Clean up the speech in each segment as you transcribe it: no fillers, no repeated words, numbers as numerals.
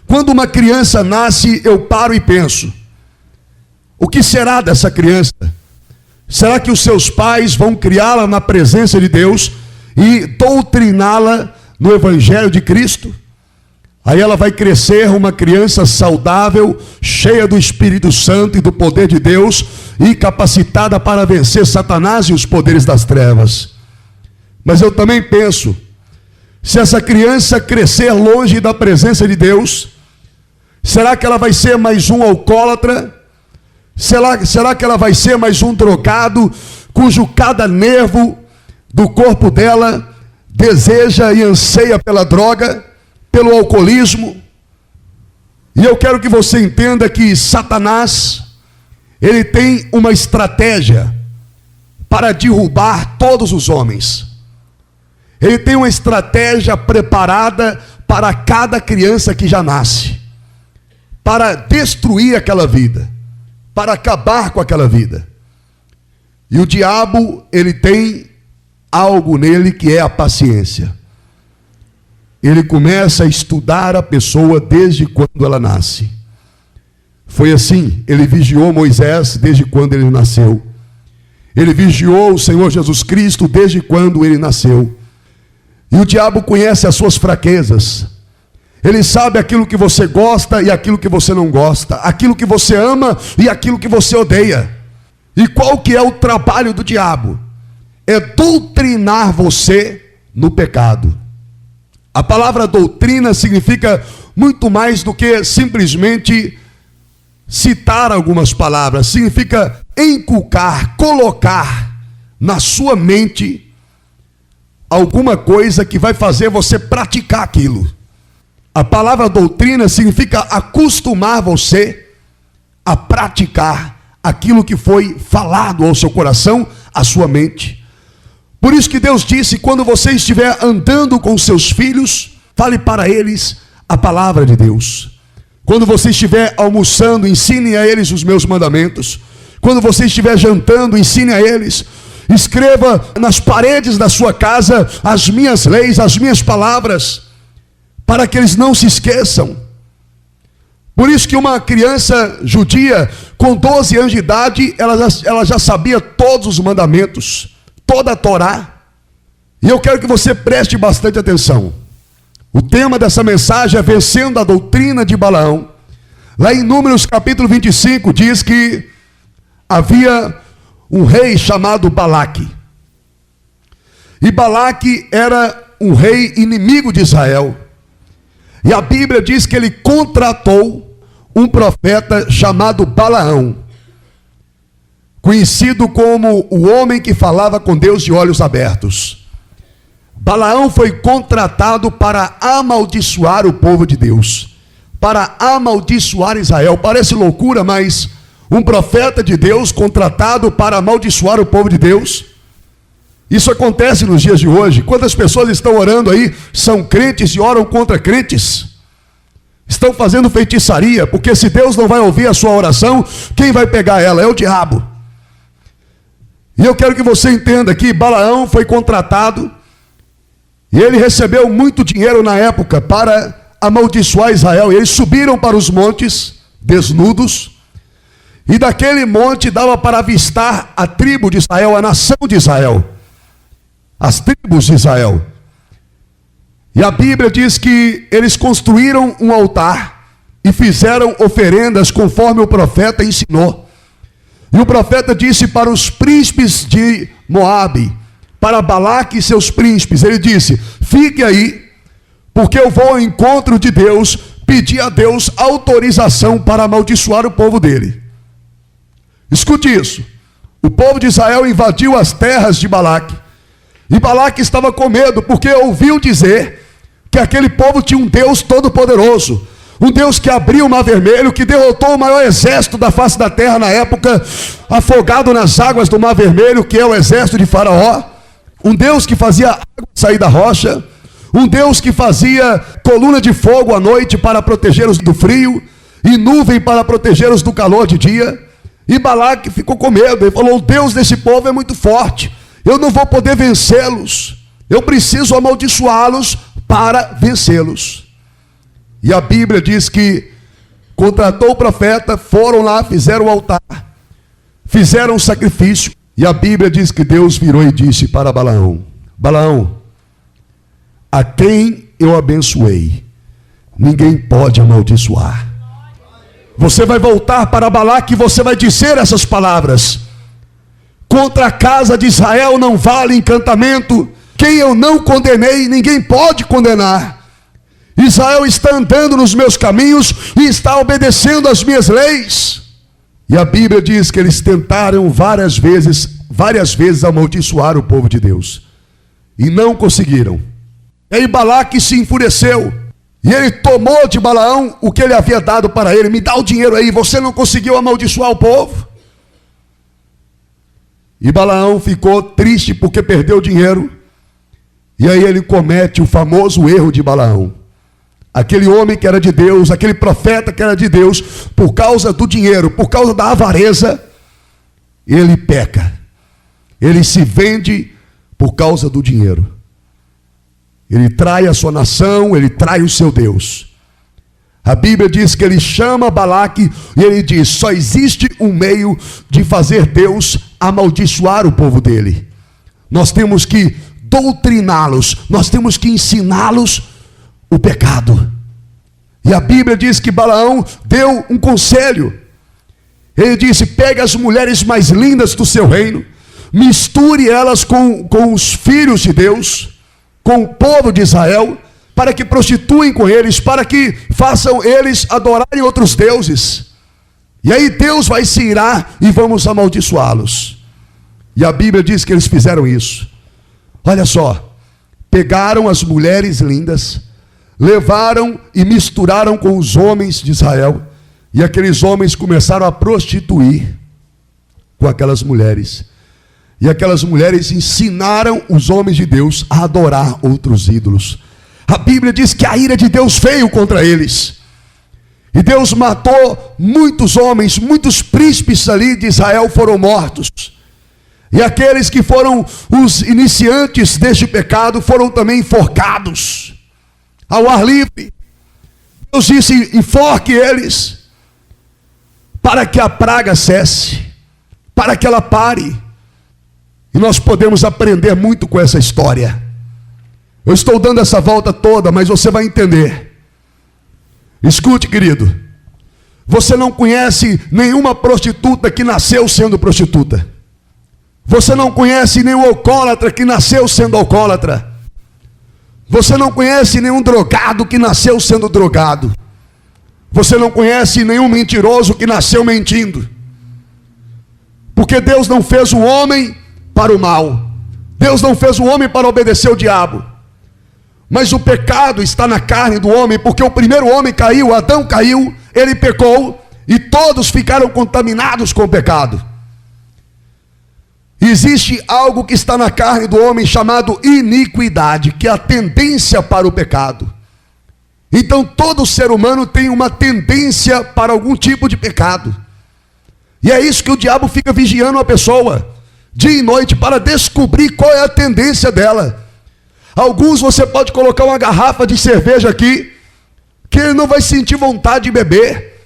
Quando uma criança nasce, eu paro e penso: o que será dessa criança? Será que os seus pais vão criá-la na presença de Deus e doutriná-la no Evangelho de Cristo? Aí ela vai crescer uma criança saudável, cheia do Espírito Santo e do poder de Deus e capacitada para vencer Satanás e os poderes das trevas. Mas eu também penso, se essa criança crescer longe da presença de Deus, será que ela vai ser mais um alcoólatra? Será que ela vai ser mais um drogado, cujo cada nervo do corpo dela deseja e anseia pela droga, pelo alcoolismo? E eu quero que você entenda que Satanás, ele tem uma estratégia para derrubar todos os homens. Ele tem uma estratégia preparada para cada criança que já nasce, para destruir aquela vida, para acabar com aquela vida. E o diabo, ele tem algo nele que é a paciência. Ele começa a estudar a pessoa desde quando ela nasce. Foi assim, ele vigiou Moisés desde quando ele nasceu. Ele vigiou o Senhor Jesus Cristo desde quando ele nasceu. E o diabo conhece as suas fraquezas. Ele sabe aquilo que você gosta e aquilo que você não gosta, aquilo que você ama e aquilo que você odeia. E qual que é o trabalho do diabo? É doutrinar você no pecado. A palavra doutrina significa muito mais do que simplesmente citar algumas palavras. Significa inculcar, colocar na sua mente alguma coisa que vai fazer você praticar aquilo. A palavra doutrina significa acostumar você a praticar aquilo que foi falado ao seu coração, à sua mente. Por isso que Deus disse: quando você estiver andando com seus filhos, fale para eles a palavra de Deus. Quando você estiver almoçando, ensine a eles os meus mandamentos. Quando você estiver jantando, ensine a eles. Escreva nas paredes da sua casa as minhas leis, as minhas palavras, para que eles não se esqueçam. Por isso que uma criança judia com 12 anos de idade, ela já sabia todos os mandamentos, toda a Torá. E eu quero que você preste bastante atenção. O tema dessa mensagem é vencendo a doutrina de Balaão. Lá em Números capítulo 25 diz que havia um rei chamado Balaque. E Balaque era um rei inimigo de Israel. E a Bíblia diz que ele contratou um profeta chamado Balaão, conhecido como o homem que falava com Deus de olhos abertos. Balaão foi contratado para amaldiçoar o povo de Deus, para amaldiçoar Israel. Parece loucura, mas um profeta de Deus contratado para amaldiçoar o povo de Deus. Isso acontece nos dias de hoje. Quantas pessoas estão orando aí, são crentes e oram contra crentes? Estão fazendo feitiçaria, porque se Deus não vai ouvir a sua oração, quem vai pegar ela? É o diabo. E eu quero que você entenda que Balaão foi contratado, e ele recebeu muito dinheiro na época para amaldiçoar Israel. E eles subiram para os montes, desnudos, e daquele monte dava para avistar a tribo de Israel, a nação de Israel, as tribos de Israel. E a Bíblia diz que eles construíram um altar e fizeram oferendas conforme o profeta ensinou. E o profeta disse para os príncipes de Moabe, para Balaque e seus príncipes, ele disse: fique aí, porque eu vou ao encontro de Deus, pedir a Deus autorização para amaldiçoar o povo dele. Escute isso. O povo de Israel invadiu as terras de Balaque, e Balaque estava com medo, porque ouviu dizer que aquele povo tinha um Deus todo-poderoso, um Deus que abriu o mar vermelho, que derrotou o maior exército da face da terra na época, afogado nas águas do mar vermelho, que é o exército de Faraó. Um Deus que fazia água sair da rocha, um Deus que fazia coluna de fogo à noite para protegê-los do frio, e nuvem para protegê-los do calor de dia. E Balaque ficou com medo, ele falou: o Deus desse povo é muito forte, eu não vou poder vencê-los, eu preciso amaldiçoá-los para vencê-los. E a Bíblia diz que contratou o profeta, foram lá, fizeram o altar, fizeram o sacrifício. E a Bíblia diz que Deus virou e disse para Balaão: Balaão, a quem eu abençoei, ninguém pode amaldiçoar. Você vai voltar para Balaque e você vai dizer essas palavras: contra a casa de Israel não vale encantamento. Quem eu não condenei, ninguém pode condenar. Israel está andando nos meus caminhos e está obedecendo às minhas leis. E a Bíblia diz que eles tentaram várias vezes amaldiçoar o povo de Deus, e não conseguiram. E aí Balaque se enfureceu, e ele tomou de Balaão o que ele havia dado para ele: me dá o dinheiro aí, você não conseguiu amaldiçoar o povo. E Balaão ficou triste porque perdeu o dinheiro. E aí ele comete o famoso erro de Balaão. Aquele homem que era de Deus, aquele profeta que era de Deus, por causa do dinheiro, por causa da avareza, ele peca. Ele se vende por causa do dinheiro. Ele trai a sua nação, ele trai o seu Deus. A Bíblia diz que ele chama Balaque e ele diz: só existe um meio de fazer Deus amaldiçoar o povo dele. Nós temos que doutriná-los, nós temos que ensiná-los o pecado. E a Bíblia diz que Balaão deu um conselho. Ele disse: pegue as mulheres mais lindas do seu reino, misture elas com os filhos de Deus, com o povo de Israel, para que prostituem com eles, para que façam eles adorarem outros deuses. E aí Deus vai se irar e vamos amaldiçoá-los. E a Bíblia diz que eles fizeram isso. Olha só, pegaram as mulheres lindas, levaram e misturaram com os homens de Israel, e aqueles homens começaram a prostituir com aquelas mulheres. E aquelas mulheres ensinaram os homens de Deus a adorar outros ídolos. A Bíblia diz que a ira de Deus veio contra eles. E Deus matou muitos homens, muitos príncipes ali de Israel foram mortos. E aqueles que foram os iniciantes deste pecado foram também enforcados ao ar livre. Deus disse: enforque eles, para que a praga cesse, para que ela pare. E nós podemos aprender muito com essa história. Eu estou dando essa volta toda, mas você vai entender. Escute, querido. Você não conhece nenhuma prostituta que nasceu sendo prostituta. Você não conhece nenhum alcoólatra que nasceu sendo alcoólatra. Você não conhece nenhum drogado que nasceu sendo drogado. Você não conhece nenhum mentiroso que nasceu mentindo. Porque Deus não fez o homem para o mal. Deus não fez o homem para obedecer ao diabo. Mas o pecado está na carne do homem, porque o primeiro homem caiu, Adão caiu, ele pecou, e todos ficaram contaminados com o pecado. Existe algo que está na carne do homem chamado iniquidade, que é a tendência para o pecado. Então todo ser humano tem uma tendência para algum tipo de pecado. E é isso que o diabo fica vigiando a pessoa, dia e noite, para descobrir qual é a tendência dela. Alguns você pode colocar uma garrafa de cerveja aqui, que ele não vai sentir vontade de beber.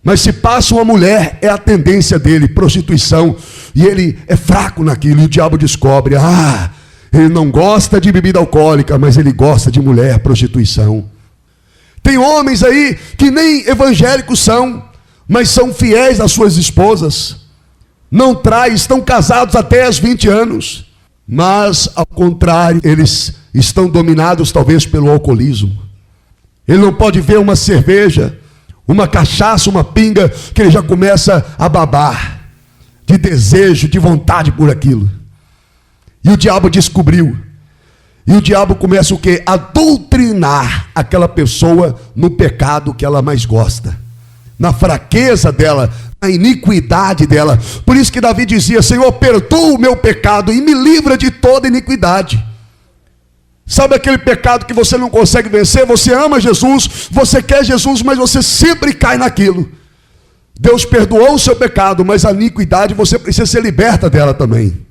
Mas se passa uma mulher, é a tendência dele, prostituição. E ele é fraco naquilo, e o diabo descobre: ele não gosta de bebida alcoólica, mas ele gosta de mulher, prostituição. Tem homens aí que nem evangélicos são, mas são fiéis às suas esposas. Não traem, estão casados há 10, 20 anos. Mas, ao contrário, eles estão dominados talvez pelo alcoolismo. Ele não pode ver uma cerveja, uma cachaça, uma pinga, que ele já começa a babar, de desejo, de vontade por aquilo. E o diabo descobriu. E o diabo começa o quê? A doutrinar aquela pessoa no pecado que ela mais gosta, na fraqueza dela, na iniquidade dela. Por isso que Davi dizia: Senhor, perdoa o meu pecado e me livra de toda iniquidade. Sabe aquele pecado que você não consegue vencer? Você ama Jesus, você quer Jesus, mas você sempre cai naquilo. Deus perdoou o seu pecado, mas a iniquidade você precisa ser liberta dela também.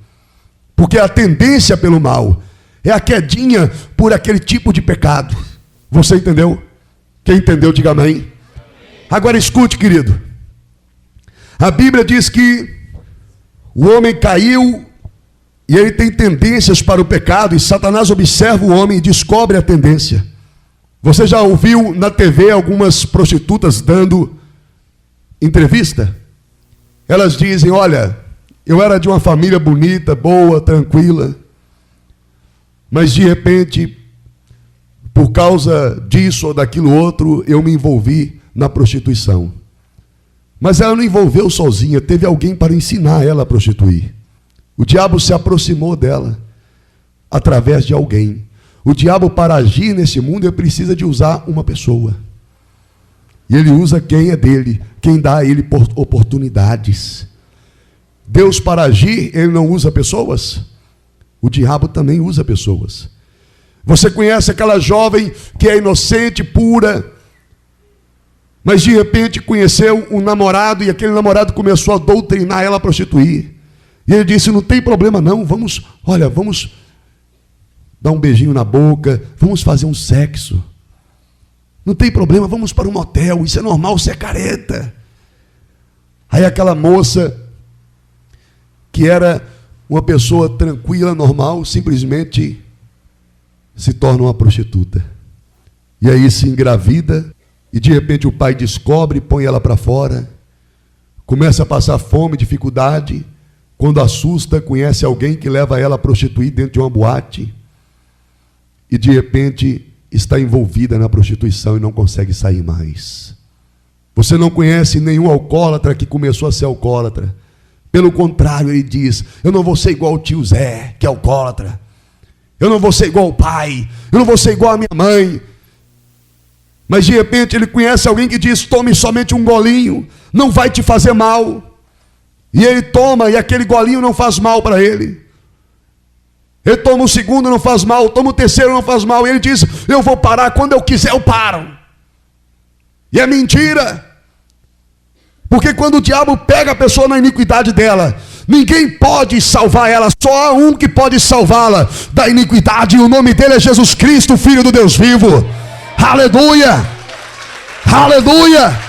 Porque a tendência pelo mal é a quedinha por aquele tipo de pecado. Você entendeu? Quem entendeu, diga amém. Agora escute, querido. A Bíblia diz que o homem caiu e ele tem tendências para o pecado, e Satanás observa o homem e descobre a tendência. Você já ouviu na TV algumas prostitutas dando entrevista? Elas dizem: olha, eu era de uma família bonita, boa, tranquila, mas de repente, por causa disso ou daquilo outro, eu me envolvi na prostituição. Mas ela não envolveu sozinha, teve alguém para ensinar ela a prostituir. O diabo se aproximou dela através de alguém. O diabo, para agir nesse mundo, ele precisa de usar uma pessoa. E ele usa quem é dele, quem dá a ele oportunidades. Deus, para agir, ele não usa pessoas. O diabo também usa pessoas. Você conhece aquela jovem que é inocente, pura, mas de repente conheceu um namorado e aquele namorado começou a doutrinar ela a prostituir. E ele disse: não tem problema não, vamos dar um beijinho na boca, vamos fazer um sexo. Não tem problema, vamos para um motel, isso é normal, você é careta. Aí aquela moça, que era uma pessoa tranquila, normal, simplesmente se torna uma prostituta. E aí se engravida, e de repente o pai descobre, põe ela para fora, começa a passar fome, dificuldade. Quando assusta, conhece alguém que leva ela a prostituir dentro de uma boate, e de repente está envolvida na prostituição e não consegue sair mais. Você não conhece nenhum alcoólatra que começou a ser alcoólatra. Pelo contrário, ele diz: eu não vou ser igual o tio Zé, que é alcoólatra. Eu não vou ser igual o pai. Eu não vou ser igual a minha mãe. Mas de repente ele conhece alguém que diz: tome somente um golinho, não vai te fazer mal. E ele toma, e aquele golinho não faz mal para ele. Ele toma o segundo, não faz mal. Toma o terceiro, não faz mal. E ele diz: eu vou parar, quando eu quiser eu paro. E é mentira. Porque quando o diabo pega a pessoa na iniquidade dela, ninguém pode salvar ela, só há um que pode salvá-la da iniquidade, e o nome dele é Jesus Cristo, Filho do Deus vivo. Aleluia! Aleluia!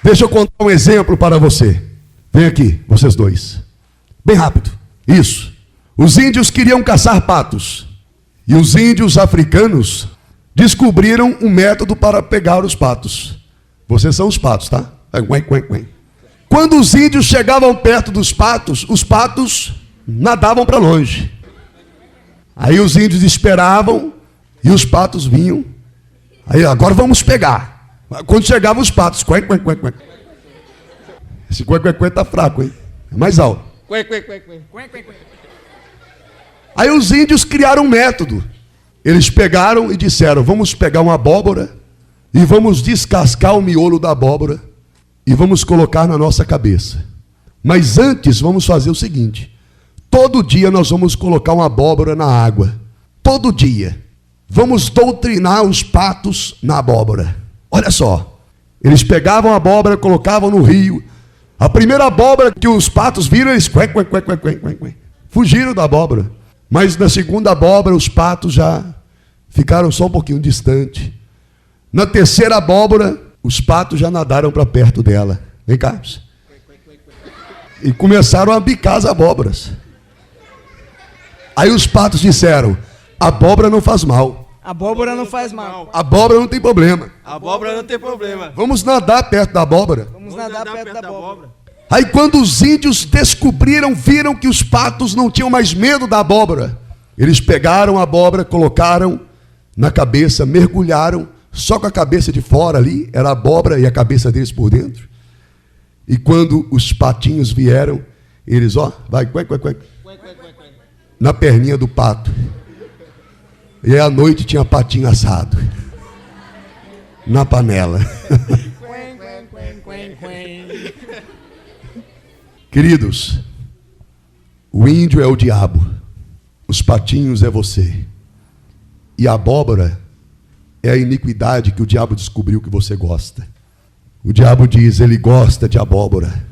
Deixa eu contar um exemplo para você. Vem aqui, vocês dois. Bem rápido. Isso. Os índios queriam caçar patos. E os índios africanos descobriram um método para pegar os patos. Vocês são os patos, tá? Quando os índios chegavam perto dos patos, os patos nadavam para longe. Aí os índios esperavam e os patos vinham. Aí, agora vamos pegar. Quando chegavam os patos, esse está fraco, hein? É mais alto. Aí os índios criaram um método. Eles pegaram e disseram: vamos pegar uma abóbora e vamos descascar o miolo da abóbora e vamos colocar na nossa cabeça. Mas antes vamos fazer o seguinte: todo dia nós vamos colocar uma abóbora na água. Todo dia. Vamos doutrinar os patos na abóbora. Olha só. Eles pegavam a abóbora, colocavam no rio. A primeira abóbora que os patos viram, eles fugiram da abóbora. Mas na segunda abóbora, os patos já ficaram só um pouquinho distante. Na terceira abóbora, os patos já nadaram para perto dela. Vem cá. E começaram a bicar as abóboras. Aí os patos disseram: abóbora não faz mal. Abóbora não faz mal. Abóbora não tem problema. Abóbora não tem problema. Vamos nadar perto da abóbora. Vamos nadar perto da abóbora. Aí quando os índios descobriram, viram que os patos não tinham mais medo da abóbora, eles pegaram a abóbora, colocaram na cabeça, mergulharam, só com a cabeça de fora ali, era a abóbora e a cabeça deles por dentro. E quando os patinhos vieram, eles, vai, na perninha do pato. E aí à noite tinha patinho assado na panela. Queridos, o índio é o diabo, os patinhos é você, e a abóbora é a iniquidade que o diabo descobriu que você gosta. O diabo diz: ele gosta de abóbora,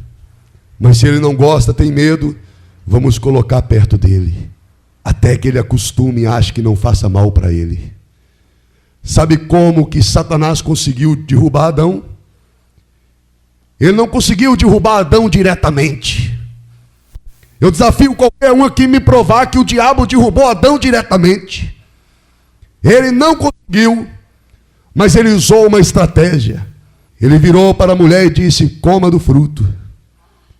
mas se ele não gosta, tem medo, vamos colocar perto dele, até que ele acostume e ache que não faça mal para ele. Sabe como que Satanás conseguiu derrubar Adão? Ele não conseguiu derrubar Adão diretamente. Eu desafio qualquer um aqui me provar que o diabo derrubou Adão diretamente. Ele não conseguiu, mas ele usou uma estratégia. Ele virou para a mulher e disse: coma do fruto,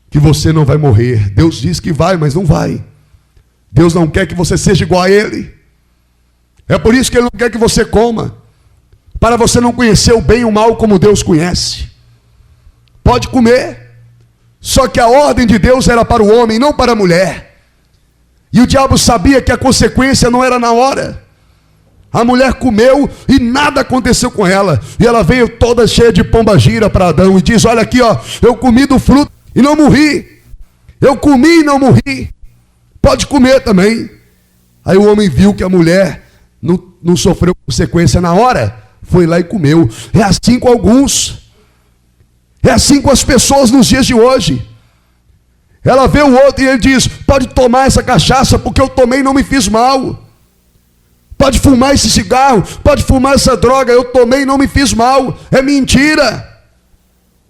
que você não vai morrer. Deus diz que vai, mas não vai. Deus não quer que você seja igual a ele. É por isso que ele não quer que você coma, para você não conhecer o bem e o mal como Deus conhece. Pode comer, só que a ordem de Deus era para o homem, não para a mulher. E o diabo sabia que a consequência não era na hora. A mulher comeu e nada aconteceu com ela. E ela veio toda cheia de pombagira para Adão e diz: olha aqui, ó, eu comi do fruto e não morri. Eu comi e não morri. Pode comer também. Aí o homem viu que a mulher não sofreu consequência na hora, foi lá e comeu. É assim com alguns. É assim com as pessoas nos dias de hoje. Ela vê o outro e ele diz: pode tomar essa cachaça, porque eu tomei e não me fiz mal. Pode fumar esse cigarro, pode fumar essa droga, eu tomei e não me fiz mal. É mentira.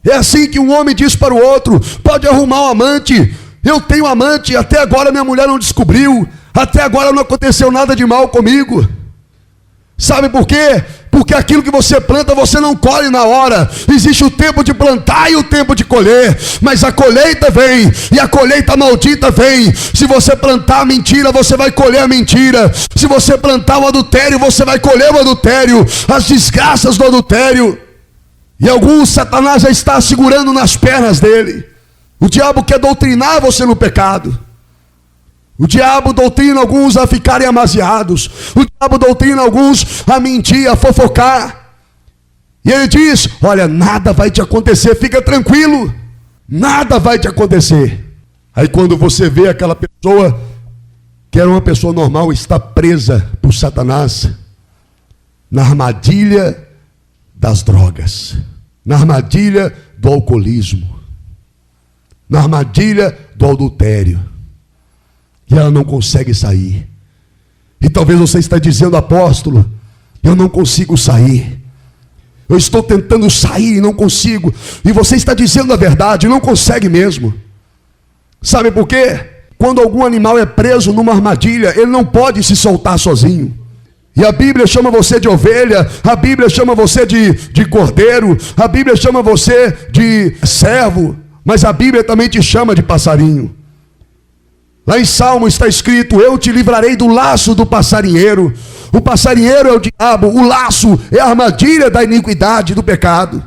É assim que um homem diz para o outro: pode arrumar um amante, eu tenho amante, até agora minha mulher não descobriu, até agora não aconteceu nada de mal comigo. Sabe por quê? Porque aquilo que você planta, você não colhe na hora. Existe o tempo de plantar e o tempo de colher. Mas a colheita vem, e a colheita maldita vem. Se você plantar a mentira, você vai colher a mentira. Se você plantar o adultério, você vai colher o adultério. As desgraças do adultério. E alguns Satanás já está segurando nas pernas dele. O diabo quer doutrinar você no pecado. O diabo doutrina alguns a ficarem amaziados. O diabo doutrina alguns a mentir, a fofocar. E ele diz: olha, nada vai te acontecer, fica tranquilo. Nada vai te acontecer. Aí quando você vê aquela pessoa, que era uma pessoa normal, está presa por Satanás, na armadilha das drogas, na armadilha do alcoolismo, na armadilha do adultério. E ela não consegue sair. E talvez você está dizendo: apóstolo, eu não consigo sair. Eu estou tentando sair e não consigo. E você está dizendo a verdade, não consegue mesmo. Sabe por quê? Quando algum animal é preso numa armadilha, ele não pode se soltar sozinho. E a Bíblia chama você de ovelha, a Bíblia chama você de cordeiro, a Bíblia chama você de servo, mas a Bíblia também te chama de passarinho. Lá em Salmo está escrito: eu te livrarei do laço do passarinheiro. O passarinheiro é o diabo, o laço é a armadilha da iniquidade, do pecado.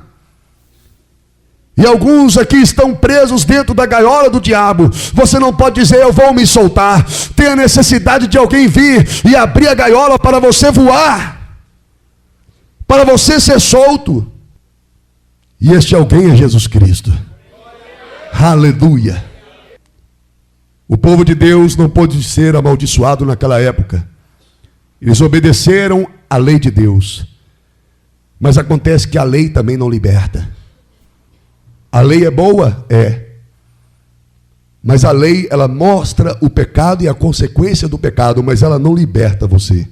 E alguns aqui estão presos dentro da gaiola do diabo. Você não pode dizer: eu vou me soltar. Tem a necessidade de alguém vir e abrir a gaiola para você voar, para você ser solto. E este alguém é Jesus Cristo. Aleluia. O povo de Deus não pôde ser amaldiçoado naquela época. Eles obedeceram à lei de Deus. Mas acontece que a lei também não liberta. A lei é boa? É. Mas a lei, ela mostra o pecado e a consequência do pecado, mas ela não liberta você.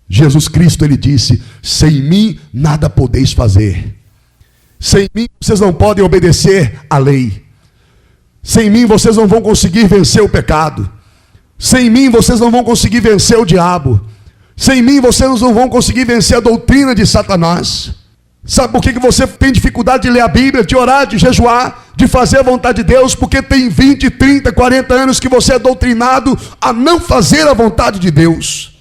Jesus Cristo, ele disse: sem mim nada podeis fazer. Sem mim vocês não podem obedecer à lei. Sem mim vocês não vão conseguir vencer o pecado. Sem mim vocês não vão conseguir vencer o diabo. Sem mim vocês não vão conseguir vencer a doutrina de Satanás. Sabe por que você tem dificuldade de ler a Bíblia, de orar, de jejuar, de fazer a vontade de Deus? Porque tem 20, 30, 40 anos que você é doutrinado a não fazer a vontade de Deus.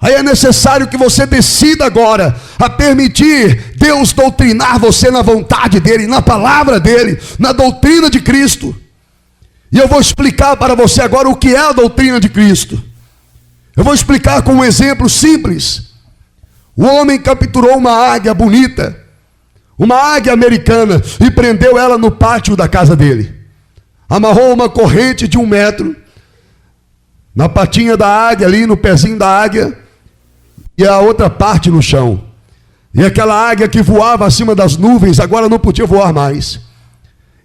Aí é necessário que você decida agora a permitir Deus doutrinar você na vontade dEle, na palavra dEle, na doutrina de Cristo. E eu vou explicar para você agora o que é a doutrina de Cristo. Eu vou explicar com um exemplo simples. O homem capturou uma águia bonita, uma águia americana, e prendeu ela no pátio da casa dele. Amarrou uma corrente de 1 metro na patinha da águia, ali no pezinho da águia, e a outra parte no chão. E aquela águia que voava acima das nuvens, agora não podia voar mais.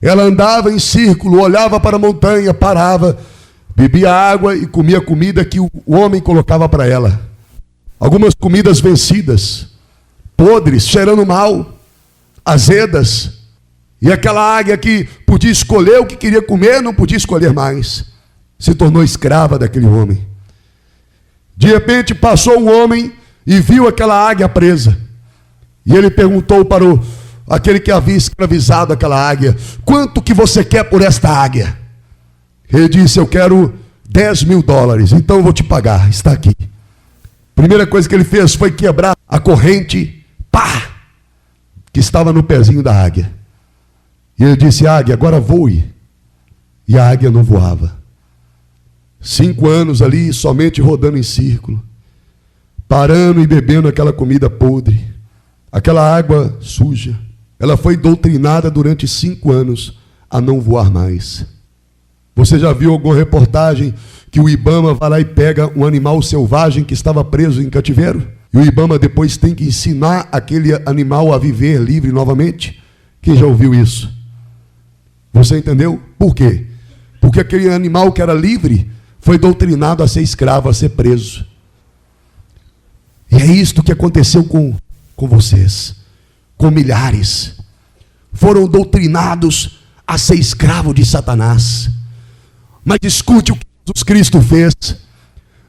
Ela andava em círculo, olhava para a montanha, parava, bebia água e comia comida que o homem colocava para ela. algumas comidas vencidas, podres, cheirando mal, azedas. E aquela águia que podia escolher o que queria comer, não podia escolher mais. Se tornou escrava daquele homem. De repente passou um homem e viu aquela águia presa. E ele perguntou para aquele que havia escravizado aquela águia: quanto que você quer por esta águia? Ele disse: eu quero $10.000, então eu vou te pagar, está aqui. Primeira coisa que ele fez foi quebrar a corrente, que estava no pezinho da águia. E ele disse: águia, agora voe. E a águia não voava. 5 anos ali, somente rodando em círculo, parando e bebendo aquela comida podre, aquela água suja. Ela foi doutrinada durante 5 anos a não voar mais. Você já viu alguma reportagem que o Ibama vai lá e pega um animal selvagem que estava preso em cativeiro? E o Ibama depois tem que ensinar aquele animal a viver livre novamente? Quem já ouviu isso? Você entendeu? Por quê? Porque aquele animal que era livre foi doutrinado a ser escravo, a ser preso. E é isto que aconteceu com vocês, com milhares. Foram doutrinados a ser escravo de Satanás. Mas escute o que Jesus Cristo fez.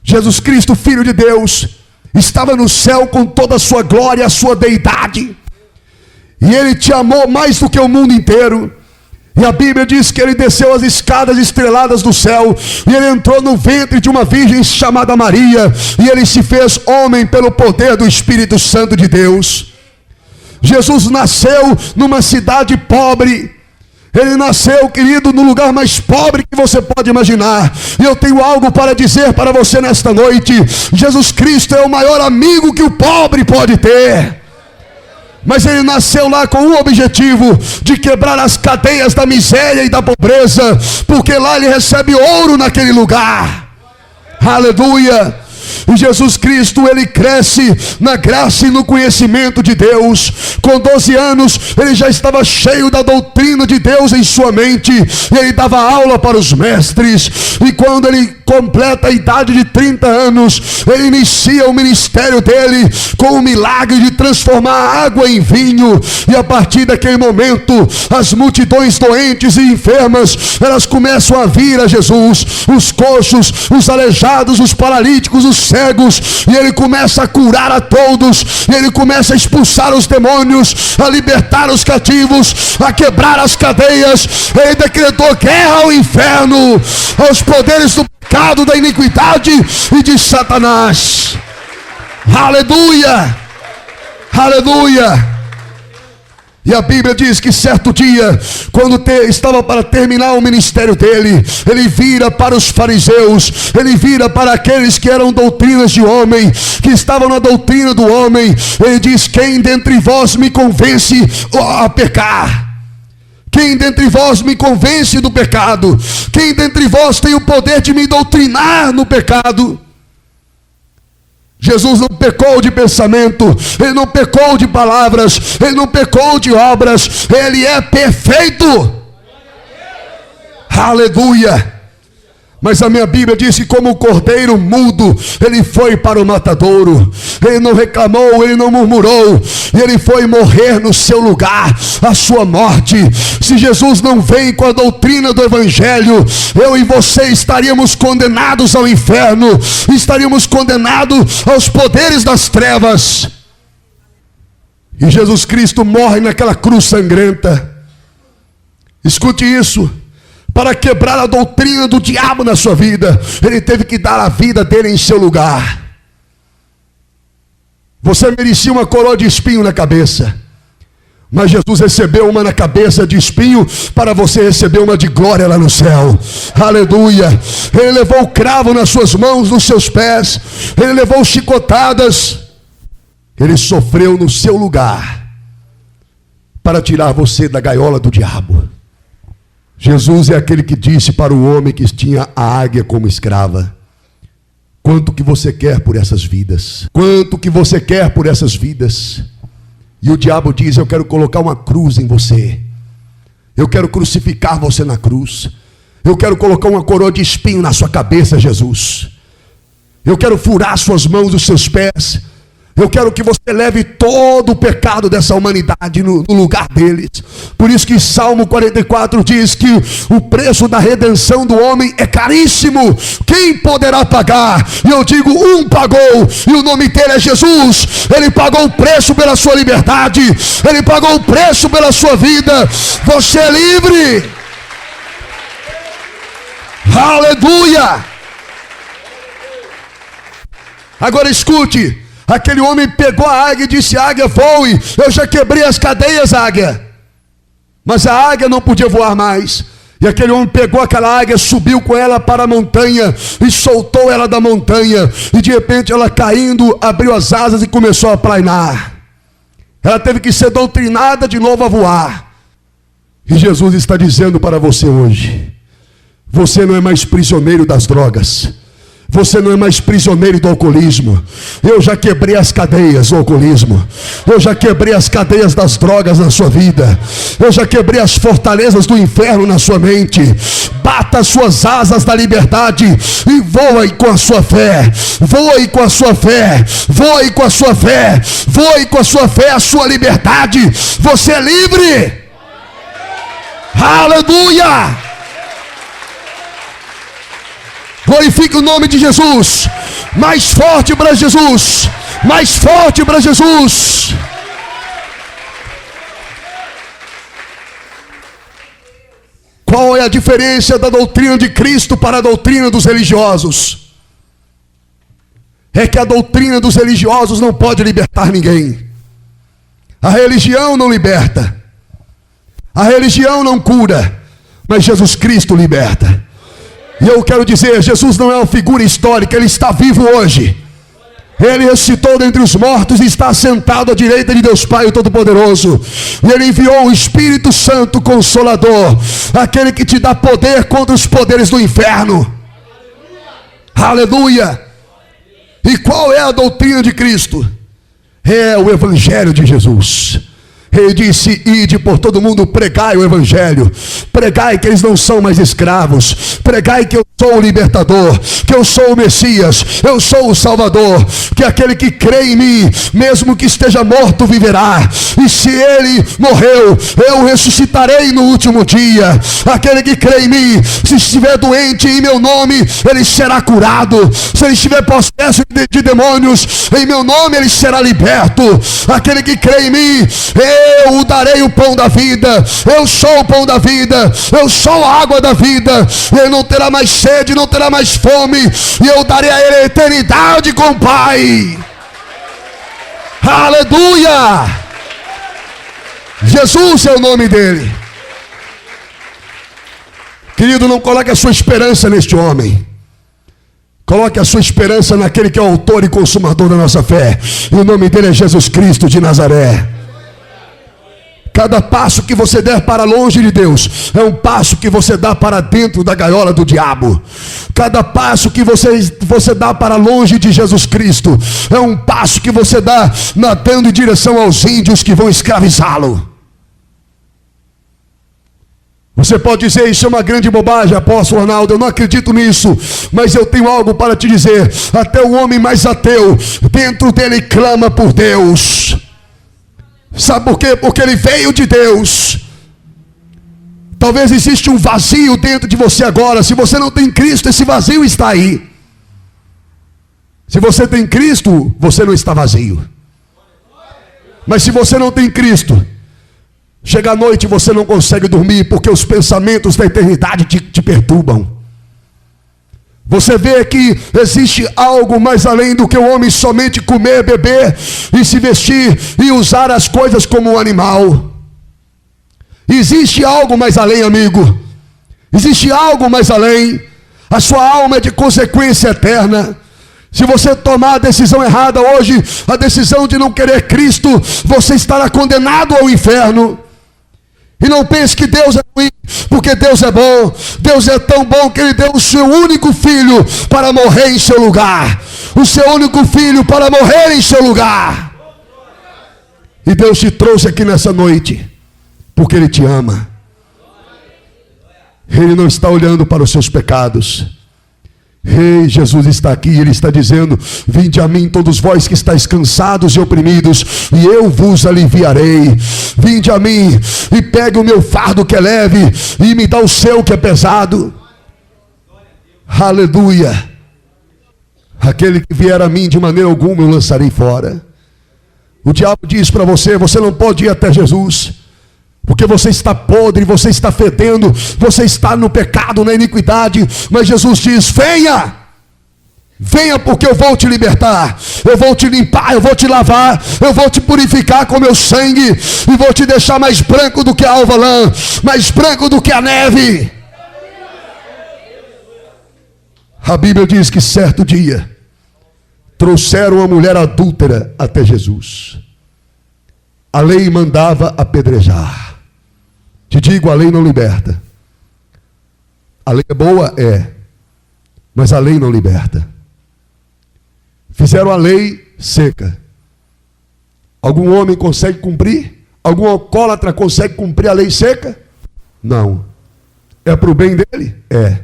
Jesus Cristo, Filho de Deus, estava no céu com toda a sua glória, a sua deidade. E Ele te amou mais do que o mundo inteiro. E a Bíblia diz que Ele desceu as escadas estreladas do céu, e Ele entrou no ventre de uma virgem chamada Maria, e Ele se fez homem pelo poder do Espírito Santo de Deus. Jesus nasceu numa cidade pobre. Ele nasceu, querido, no lugar mais pobre que você pode imaginar. E eu tenho algo para dizer para você nesta noite: Jesus Cristo é o maior amigo que o pobre pode ter. Mas ele nasceu lá com o objetivo de quebrar as cadeias da miséria e da pobreza, porque lá ele recebe ouro naquele lugar. Aleluia! E Jesus Cristo, ele cresce na graça e no conhecimento de Deus. Com 12 anos, ele já estava cheio da doutrina de Deus em sua mente. E ele dava aula para os mestres. E quando ele completa a idade de 30 anos, ele inicia o ministério dele com o milagre de transformar a água em vinho. E a partir daquele momento, as multidões doentes e enfermas, elas começam a vir a Jesus. Os coxos, os aleijados, os paralíticos, os cegos, e ele começa a curar a todos, e ele começa a expulsar os demônios, a libertar os cativos, a quebrar as cadeias. Ele decretou guerra ao inferno, aos poderes do pecado, da iniquidade e de Satanás. Aleluia, aleluia. E a Bíblia diz que certo dia, quando estava para terminar o ministério dele, ele vira para os fariseus, ele vira para aqueles que eram doutrinas de homem, que estavam na doutrina do homem. Ele diz: quem dentre vós me convence a pecar? Quem dentre vós me convence do pecado? Quem dentre vós tem o poder de me doutrinar no pecado? Jesus não pecou de pensamento, ele não pecou de palavras, ele não pecou de obras, ele é perfeito. Aleluia. Mas a minha Bíblia diz que como o cordeiro mudo, ele foi para o matadouro. Ele não reclamou, ele não murmurou, e ele foi morrer no seu lugar, a sua morte. Se Jesus não vem com a doutrina do Evangelho, eu e você estaríamos condenados ao inferno, estaríamos condenados aos poderes das trevas. E Jesus Cristo morre naquela cruz sangrenta. Escute isso. Para quebrar a doutrina do diabo na sua vida, ele teve que dar a vida dele em seu lugar. Você merecia uma coroa de espinho na cabeça, mas Jesus recebeu uma na cabeça de espinho para você receber uma de glória lá no céu. Aleluia. Ele levou o cravo nas suas mãos, nos seus pés, ele levou chicotadas, ele sofreu no seu lugar para tirar você da gaiola do diabo. Jesus é aquele que disse para o homem que tinha a águia como escrava: quanto que você quer por essas vidas? Quanto que você quer por essas vidas? E o diabo diz: eu quero colocar uma cruz em você, eu quero crucificar você na cruz, eu quero colocar uma coroa de espinho na sua cabeça, Jesus. Eu quero furar suas mãos, os seus pés. Eu quero que você leve todo o pecado dessa humanidade no lugar deles. Por isso que Salmo 44 diz que o preço da redenção do homem é caríssimo. Quem poderá pagar? E eu digo, um pagou, e o nome dele é Jesus. Ele pagou o preço pela sua liberdade. Ele pagou o preço pela sua vida. Você é livre. Aleluia. Agora escute. Aquele homem pegou a águia e disse: águia, voe, eu já quebrei as cadeias, águia. Mas a águia não podia voar mais. E aquele homem pegou aquela águia, subiu com ela para a montanha e soltou ela da montanha. E de repente ela, caindo, abriu as asas e começou a planar. Ela teve que ser doutrinada de novo a voar. E Jesus está dizendo para você hoje: você não é mais prisioneiro das drogas. Você não é mais prisioneiro do alcoolismo. Eu já quebrei as cadeias do alcoolismo. Eu já quebrei as cadeias das drogas na sua vida. Eu já quebrei as fortalezas do inferno na sua mente. Bata as suas asas da liberdade e voe com a sua fé. Voe com a sua fé. Voe com a sua fé. Voe com a sua fé, a sua liberdade. Você é livre. Aleluia. Glorifique o nome de Jesus. Mais forte para Jesus. Mais forte para Jesus. Qual é a diferença da doutrina de Cristo para a doutrina dos religiosos? É que a doutrina dos religiosos não pode libertar ninguém. A religião não liberta. A religião não cura. Mas Jesus Cristo liberta. E eu quero dizer, Jesus não é uma figura histórica, Ele está vivo hoje. Ele ressuscitou dentre os mortos e está sentado à direita de Deus Pai Todo-Poderoso. E Ele enviou o Espírito Santo Consolador, aquele que te dá poder contra os poderes do inferno. Aleluia! E qual é a doutrina de Cristo? É o Evangelho de Jesus. Ele disse: ide por todo mundo, pregai o Evangelho. Pregai que eles não são mais escravos. Pregai que eu sou o libertador, que eu sou o Messias, eu sou o Salvador. Que aquele que crê em mim, mesmo que esteja morto, viverá. E se ele morreu, eu ressuscitarei no último dia. Aquele que crê em mim, se estiver doente em meu nome, ele será curado. Se ele estiver possesso de demônios, em meu nome ele será liberto. Aquele que crê em mim, eu darei o pão da vida. Eu sou o pão da vida. Eu sou a água da vida. Ele não terá mais sede, não terá mais fome. E eu darei a ele a eternidade com o Pai. Aleluia! Jesus é o nome dele. Querido, não coloque a sua esperança neste homem. Coloque a sua esperança naquele que é o autor e consumador da nossa fé. E o nome dele é Jesus Cristo de Nazaré. Cada passo que você der para longe de Deus é um passo que você dá para dentro da gaiola do diabo. Cada passo que você dá para longe de Jesus Cristo é um passo que você dá nadando em direção aos índios que vão escravizá-lo. Você pode dizer: isso é uma grande bobagem, apóstolo Arnaldo, eu não acredito nisso. Mas eu tenho algo para te dizer. Até o homem mais ateu, dentro dele clama por Deus. Sabe por quê? Porque ele veio de Deus. Talvez existe um vazio dentro de você agora. Se você não tem Cristo, esse vazio está aí. Se você tem Cristo, você não está vazio. Mas se você não tem Cristo, chega à noite e você não consegue dormir, porque os pensamentos da eternidade te perturbam. Você vê que existe algo mais além do que o homem somente comer, beber e se vestir e usar as coisas como um animal. Existe algo mais além, amigo. Existe algo mais além. A sua alma é de consequência eterna. Se você tomar a decisão errada hoje, a decisão de não querer Cristo, você estará condenado ao inferno. E não pense que Deus é ruim, porque Deus é bom. Deus é tão bom que Ele deu o seu único filho para morrer em seu lugar. O seu único filho para morrer em seu lugar. E Deus te trouxe aqui nessa noite porque Ele te ama. Ele não está olhando para os seus pecados. Ei, Jesus está aqui, Ele está dizendo: vinde a mim todos vós que estáis cansados e oprimidos, e eu vos aliviarei. Vinde a mim e pegue o meu fardo que é leve, e me dá o seu que é pesado. Aleluia. Aquele que vier a mim, de maneira alguma eu lançarei fora. O diabo diz para você: você não pode ir até Jesus, porque você está podre, você está fedendo, você está no pecado, na iniquidade. Mas Jesus diz: venha, venha, porque eu vou te libertar, eu vou te limpar, eu vou te lavar, eu vou te purificar com meu sangue, e vou te deixar mais branco do que a alva lã, mais branco do que a neve. A Bíblia diz que certo dia trouxeram uma mulher adúltera até Jesus. A lei mandava apedrejar. Te digo, a lei não liberta. A lei é boa? É. Mas a lei não liberta. Fizeram a lei seca. Algum homem consegue cumprir? Algum alcoólatra consegue cumprir a lei seca? Não. É para o bem dele? É.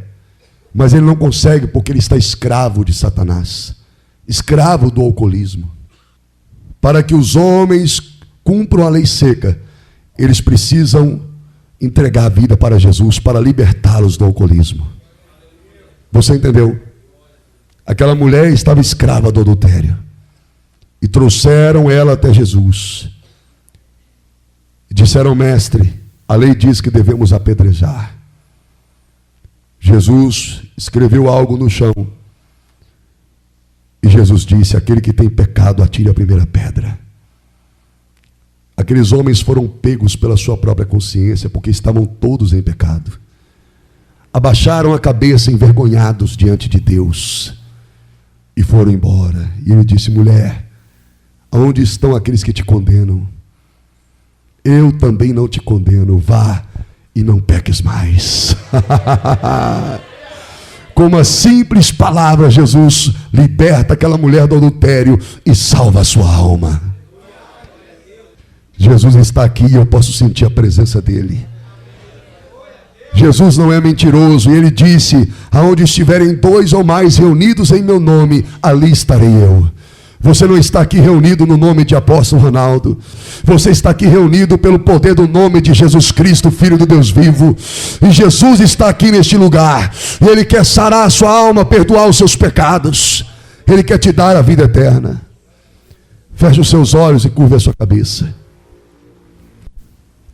Mas ele não consegue porque ele está escravo de Satanás. Escravo do alcoolismo. Para que os homens cumpram a lei seca, eles precisam entregar a vida para Jesus, para libertá-los do alcoolismo. Você entendeu? Aquela mulher estava escrava do adultério, e trouxeram ela até Jesus, e disseram: mestre, a lei diz que devemos apedrejar. Jesus escreveu algo no chão, e Jesus disse: aquele que tem pecado, atire a primeira pedra. Aqueles homens foram pegos pela sua própria consciência, porque estavam todos em pecado. Abaixaram a cabeça envergonhados diante de Deus, e foram embora. E ele disse: mulher, aonde estão aqueles que te condenam? Eu também não te condeno, vá e não peques mais. Com uma simples palavra, Jesus liberta aquela mulher do adultério e salva a sua alma. Jesus está aqui e eu posso sentir a presença dele. Jesus não é mentiroso, e ele disse: aonde estiverem 2 ou mais reunidos em meu nome, ali estarei eu. Você não está aqui reunido no nome de apóstolo Ronaldo, você está aqui reunido pelo poder do nome de Jesus Cristo, Filho do Deus vivo. E Jesus está aqui neste lugar, e Ele quer sarar a sua alma, perdoar os seus pecados, Ele quer te dar a vida eterna. Feche os seus olhos e curva a sua cabeça.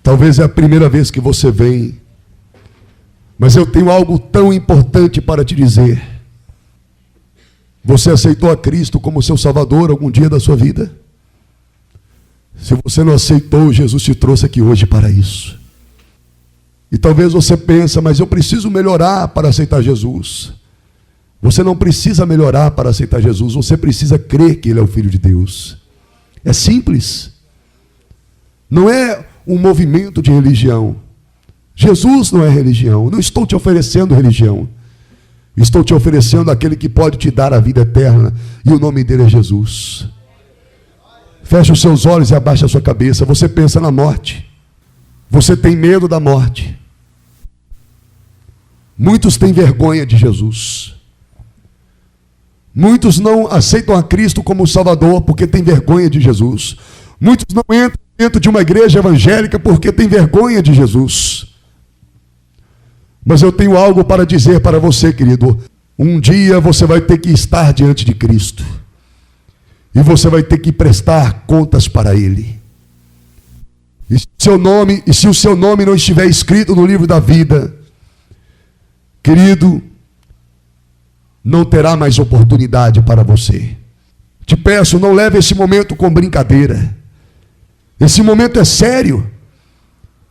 Talvez é a primeira vez que você vem, mas eu tenho algo tão importante para te dizer. Você aceitou a Cristo como seu Salvador algum dia da sua vida? Se você não aceitou, Jesus te trouxe aqui hoje para isso. E talvez você pense: mas eu preciso melhorar para aceitar Jesus. Você não precisa melhorar para aceitar Jesus, você precisa crer que Ele é o Filho de Deus. É simples. Não é um movimento de religião. Jesus não é religião. Não estou te oferecendo religião. Estou te oferecendo aquele que pode te dar a vida eterna, e o nome dele é Jesus. Feche os seus olhos e abaixe a sua cabeça. Você pensa na morte. Você tem medo da morte. Muitos têm vergonha de Jesus. Muitos não aceitam a Cristo como Salvador porque têm vergonha de Jesus. Muitos não entram dentro de uma igreja evangélica porque têm vergonha de Jesus. Mas eu tenho algo para dizer para você, querido. Um dia você vai ter que estar diante de Cristo, e você vai ter que prestar contas para Ele. E se o seu nome não estiver escrito no livro da vida, querido, não terá mais oportunidade para você. Te peço, não leve esse momento com brincadeira. Esse momento é sério.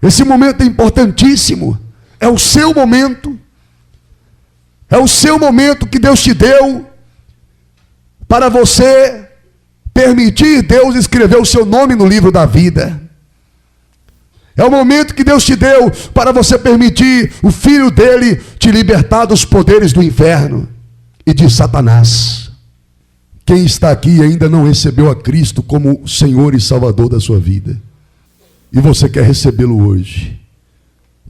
Esse momento é importantíssimo. É o seu momento. É o seu momento que Deus te deu para você permitir Deus escrever o seu nome no livro da vida. É o momento que Deus te deu para você permitir o Filho dele te libertar dos poderes do inferno e de Satanás. Quem está aqui e ainda não recebeu a Cristo como Senhor e Salvador da sua vida, e você quer recebê-lo hoje,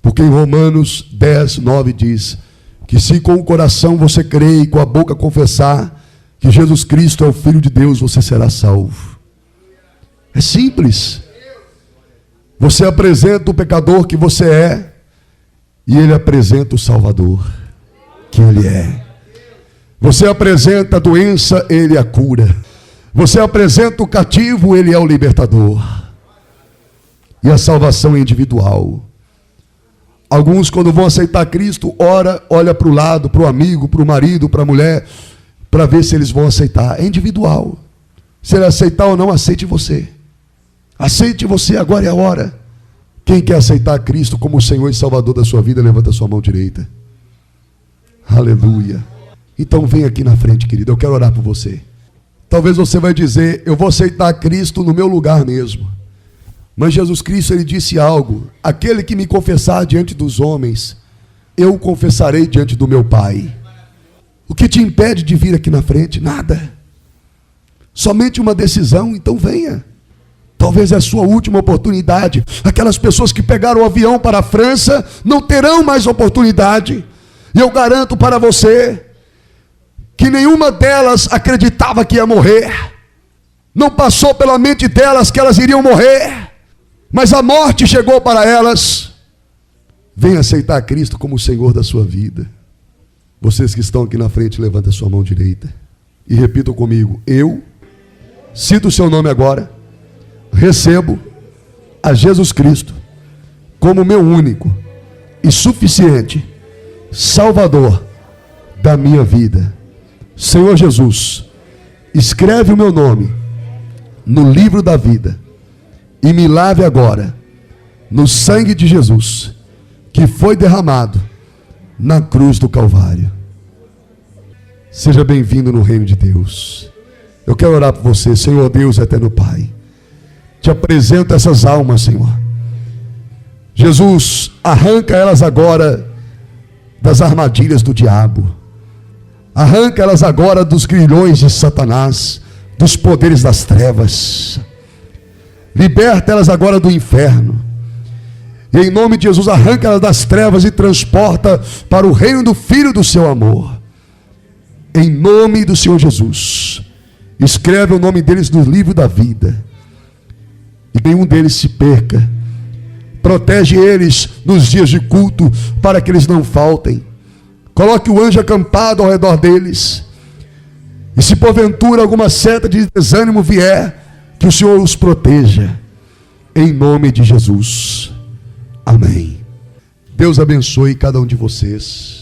porque em Romanos 10, 9 diz que se com o coração você crer e com a boca confessar que Jesus Cristo é o Filho de Deus, você será salvo. É simples. Você apresenta o pecador que você é, e ele apresenta o Salvador que ele é. Você apresenta a doença, ele a cura. Você apresenta o cativo, ele é o libertador. E a salvação é individual. Alguns, quando vão aceitar Cristo, olha para o lado, para o amigo, para o marido, para a mulher, para ver se eles vão aceitar. É individual. Se ele aceitar ou não, aceite você. Aceite você, agora é a hora. Quem quer aceitar Cristo como o Senhor e Salvador da sua vida, levanta a sua mão direita. Aleluia. Então vem aqui na frente, querido, eu quero orar por você. Talvez você vai dizer, eu vou aceitar Cristo no meu lugar mesmo. Mas Jesus Cristo, ele disse algo: aquele que me confessar diante dos homens, eu o confessarei diante do meu Pai. O que te impede de vir aqui na frente? Nada. Somente uma decisão, então venha. Talvez é a sua última oportunidade. Aquelas pessoas que pegaram o avião para a França não terão mais oportunidade. E eu garanto para você que nenhuma delas acreditava que ia morrer. Não passou pela mente delas que elas iriam morrer. Mas a morte chegou para elas. Venha aceitar Cristo como o Senhor da sua vida. Vocês que estão aqui na frente, levanta a sua mão direita e repitam comigo: eu, cito o seu nome agora, recebo a Jesus Cristo como meu único e suficiente Salvador da minha vida. Senhor Jesus, escreve o meu nome no livro da vida e me lave agora no sangue de Jesus, que foi derramado na cruz do Calvário. Seja bem-vindo no reino de Deus. Eu quero orar por você. Senhor Deus eterno Pai, te apresento essas almas, Senhor. Jesus, arranca elas agora das armadilhas do diabo. Arranca elas agora dos grilhões de Satanás, dos poderes das trevas. Liberta elas agora do inferno. E em nome de Jesus, arranca elas das trevas e transporta para o reino do Filho do seu amor. Em nome do Senhor Jesus, escreve o nome deles no livro da vida. E nenhum deles se perca. Protege eles nos dias de culto, para que eles não faltem. Coloque o anjo acampado ao redor deles. E se porventura alguma seta de desânimo vier, que o Senhor os proteja. Em nome de Jesus. Amém. Deus abençoe cada um de vocês.